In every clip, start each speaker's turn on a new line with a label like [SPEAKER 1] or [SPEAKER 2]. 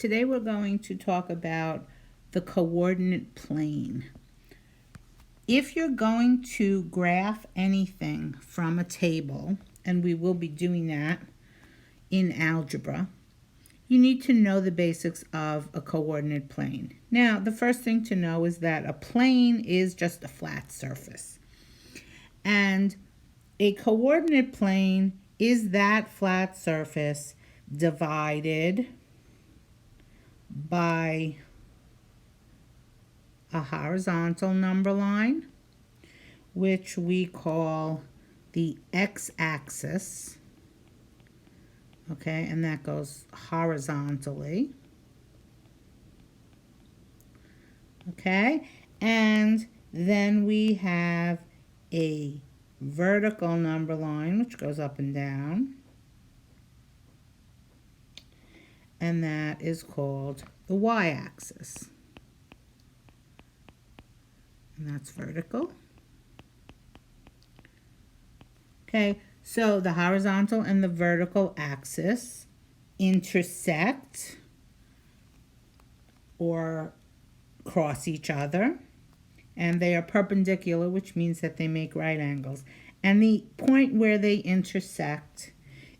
[SPEAKER 1] Today we're going to talk about the coordinate plane. If you're going to graph anything from a table, and we will be doing that in algebra, you need to know the basics of a coordinate plane. Now, the first thing to know is that a plane is just a flat surface. And a coordinate plane is that flat surface divided by a horizontal number line, which we call the x-axis. Okay, and that goes horizontally. Okay, and then we have a vertical number line, which goes up and down. And that is called the y-axis. And that's vertical. Okay, so the horizontal and the vertical axis intersect or cross each other, and they are perpendicular, which means that they make right angles. And the point where they intersect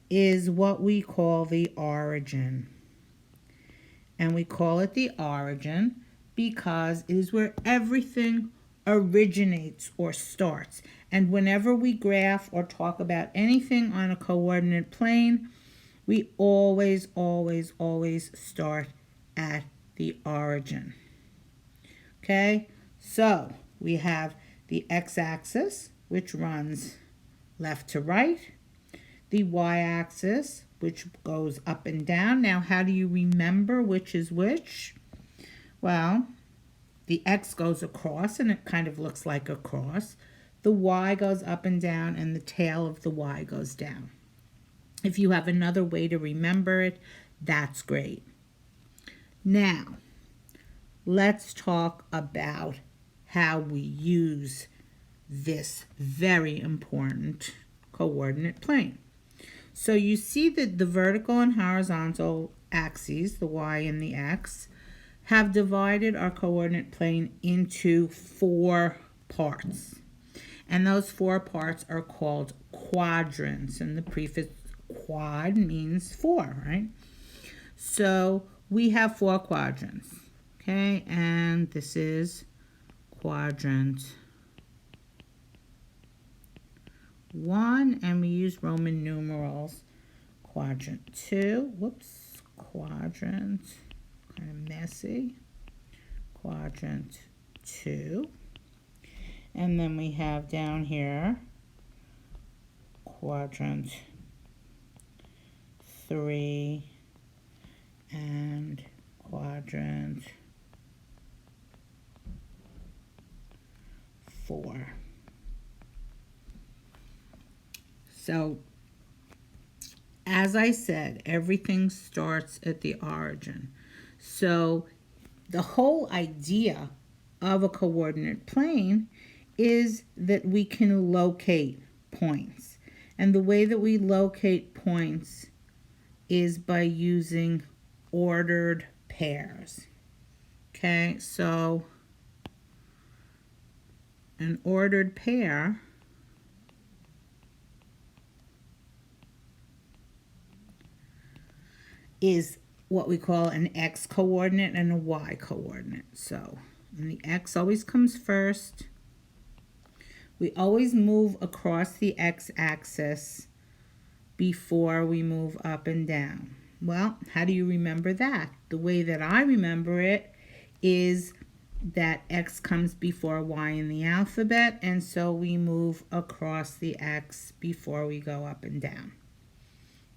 [SPEAKER 1] is what we call the origin. And we call it the origin because it is where everything originates or starts. And whenever we graph or talk about anything on a coordinate plane, we always start at the origin. Okay, so we have the x-axis, which runs left to right, the y-axis, which goes up and down. Now, how do you remember which is which? Well, the x goes across, and it kind of looks like a cross. The y goes up and down, and the tail of the y goes down. If you have another way to remember it, that's great. Now, let's talk about how we use this very important coordinate plane. So you see that the vertical and horizontal axes, the y and the x, have divided our coordinate plane into 4 parts. And those 4 parts are called quadrants. And the prefix quad means 4, right? So we have 4 quadrants. Okay, and this is quadrant 1, and we use Roman numerals. Quadrant 2, quadrant, kind of messy. Quadrant 2. And then we have down here quadrant 3 and quadrant 4. So, as I said, everything starts at the origin. So, the whole idea of a coordinate plane is that we can locate points. And the way that we locate points is by using ordered pairs. Okay, so an ordered pair is what we call an x coordinate and a y coordinate. So, and the x always comes first. We always move across the x-axis before we move up and down. Well, how do you remember that? The way that I remember it is that x comes before y in the alphabet, and so we move across the x before we go up and down.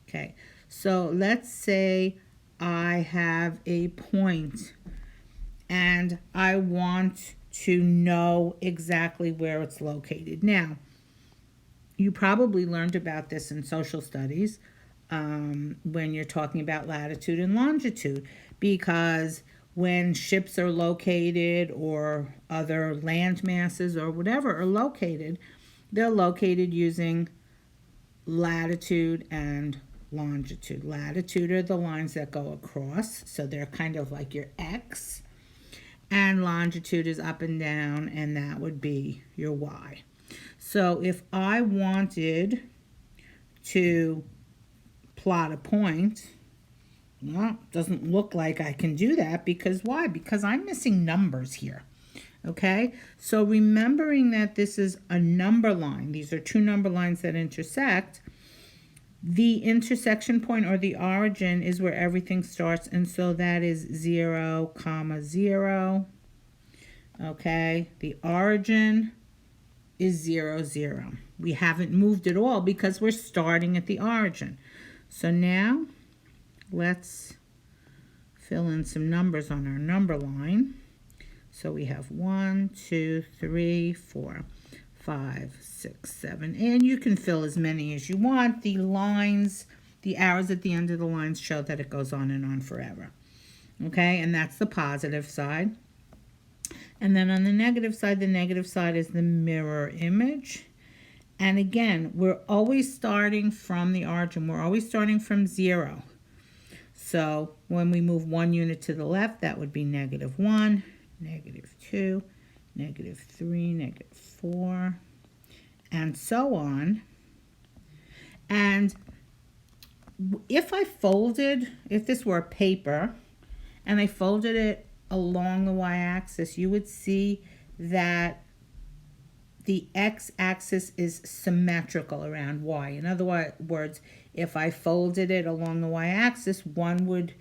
[SPEAKER 1] Okay, so let's say I have a point and I want to know exactly where it's located. Now, you probably learned about this in social studies when you're talking about latitude and longitude, because when ships are located or other land masses or whatever are located, they're located using latitude and longitude. Latitude are the lines that go across, so they're kind of like your X. And longitude is up and down, and that would be your Y. So if I wanted to plot a point, well, it doesn't look like I can do that because why? Because I'm missing numbers here. Okay, so remembering that this is a number line, these are two number lines that intersect, the intersection point or the origin is where everything starts, and so that is 0, 0. Okay, the origin is 0, 0. We haven't moved at all because we're starting at the origin. So now let's fill in some numbers on our number line. So we have 1, 2, 3, 4, 5, 6, 7, and you can fill as many as you want. The lines, the arrows at the end of the lines show that it goes on and on forever. Okay, and that's the positive side. And then on the negative side is the mirror image. And again, we're always starting from the origin. We're always starting from 0. So when we move 1 unit to the left, that would be -1, -2, -3, -4, and so on. And if this were a paper, and I folded it along the y-axis, you would see that the x-axis is symmetrical around y. In other words, if I folded it along the y-axis, 1 would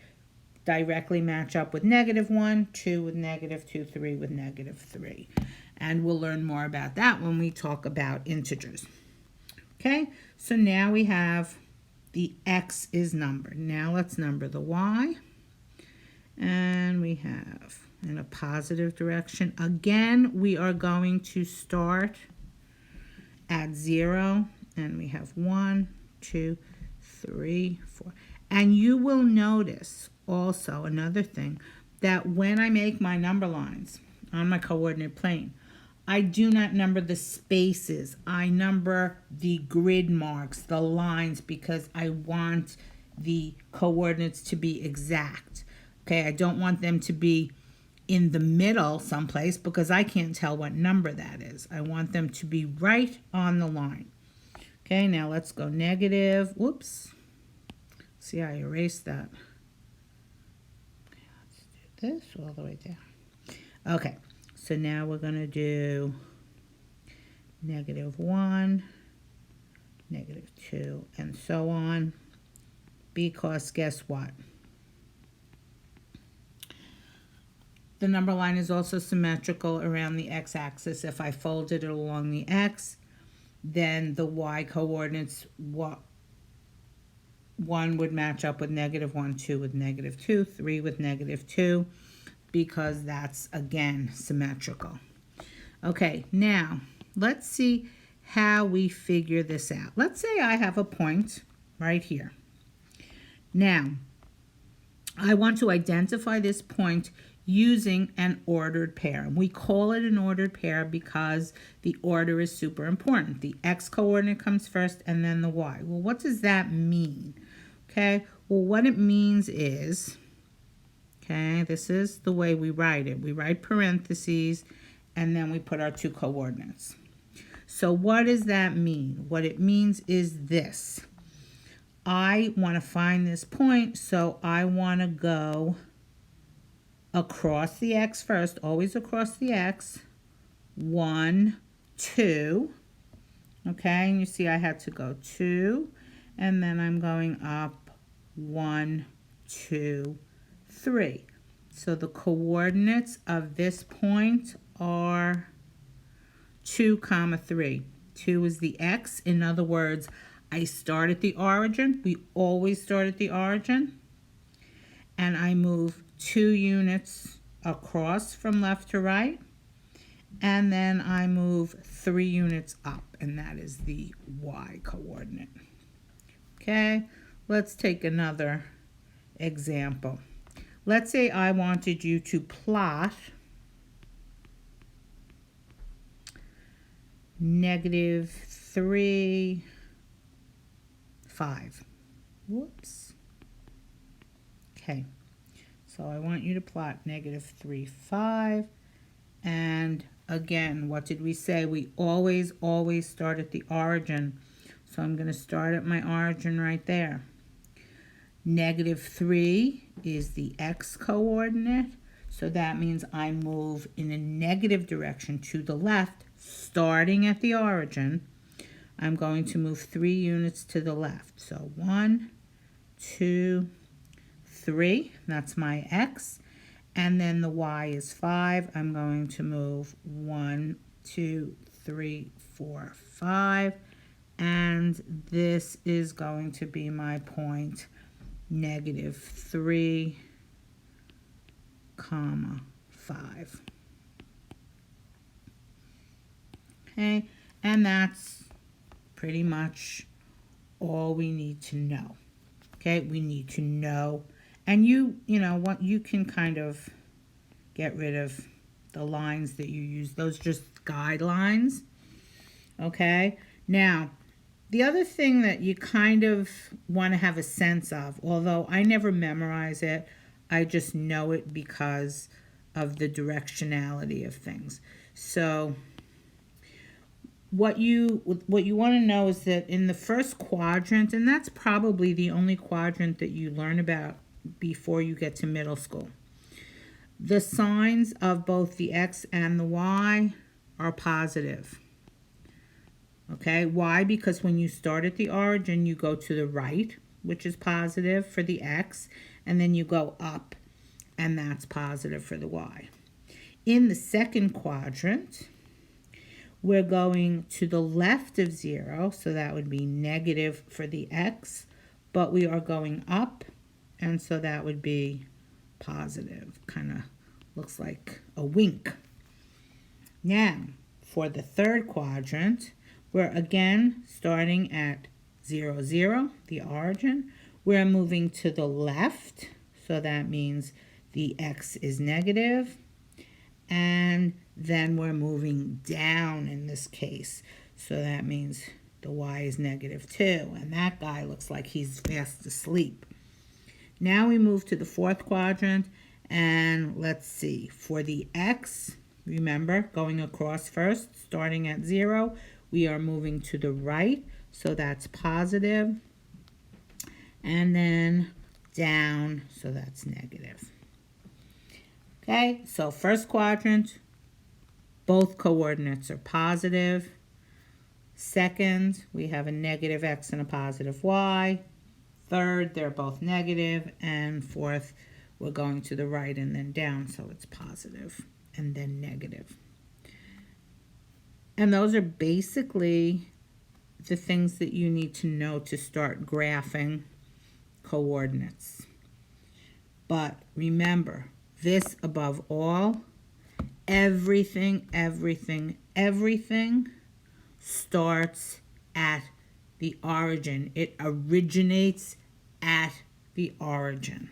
[SPEAKER 1] directly match up with -1, 2 with -2, 3 with -3. And we'll learn more about that when we talk about integers. Okay, so now we have the x is numbered. Now let's number the y. And we have in a positive direction. Again, we are going to start at 0, and we have 1, 2, 3, 4. And you will notice also another thing, that when I make my number lines on my coordinate plane, I do not number the spaces. I number the grid marks, the lines, because I want the coordinates to be exact. Okay, I don't want them to be in the middle someplace because I can't tell what number that is. I want them to be right on the line. Okay, now let's go negative. Whoops. See, I erased that. Okay, let's do this all the way down. Okay, so now we're going to do -1, -2, and so on. Because guess what? The number line is also symmetrical around the x-axis. If I folded it along the x, then the y coordinates, 1 would match up with -1, 2 with -2, 3 with -2, because that's, again, symmetrical. Okay, now let's see how we figure this out. Let's say I have a point right here. Now, I want to identify this point using an ordered pair. And we call it an ordered pair because the order is super important. The x coordinate comes first and then the y. Well, what does that mean? Okay, well, what it means is, okay, this is the way we write it. We write parentheses and then we put our 2 coordinates. So what does that mean? What it means is this. I want to find this point, so I want to go across the x first, always across the x, 1, 2, okay, and you see I had to go 2, and then I'm going up 1, 2, 3. So the coordinates of this point are 2, 3. 2 is the x. In other words, I start at the origin. We always start at the origin. And I move 2 units across from left to right. And then I move 3 units up, and that is the y coordinate. Okay, let's take another example. Let's say I wanted you to plot -3, 5. Whoops. Okay, so I want you to plot -3, 5. And again, what did we say? We always start at the origin. So I'm going to start at my origin right there. -3 is the x coordinate. So that means I move in a negative direction to the left, starting at the origin. I'm going to move 3 units to the left. So 1, 2, 3. That's my x. And then the y is 5. I'm going to move 1, 2, 3, 4, 5. And this is going to be my point, -3, 5. Okay, and that's pretty much all we need to know. Okay, we need to know, and you know what, you can kind of get rid of the lines that you use. Those just guidelines. Okay, now the other thing that you kind of want to have a sense of, although I never memorize it, I just know it because of the directionality of things. So what you want to know is that in the first quadrant, and that's probably the only quadrant that you learn about before you get to middle school, the signs of both the x and the y are positive. Okay, why? Because when you start at the origin, you go to the right, which is positive for the x, and then you go up, and that's positive for the y. In the second quadrant, we're going to the left of 0, so that would be negative for the x, but we are going up, and so that would be positive. Kind of looks like a wink. Now, for the third quadrant, we're again starting at 0, 0, the origin. We're moving to the left, so that means the x is negative. And then we're moving down in this case, so that means the y is -2. And that guy looks like he's fast asleep. Now we move to the fourth quadrant, and let's see. For the x, remember, going across first, starting at 0, we are moving to the right, so that's positive. And then down, so that's negative. Okay, so first quadrant, both coordinates are positive. Second, we have a negative x and a positive y. Third, they're both negative. And fourth, we're going to the right and then down, so it's positive and then negative. And those are basically the things that you need to know to start graphing coordinates. But remember, this above all, everything starts at the origin. It originates at the origin.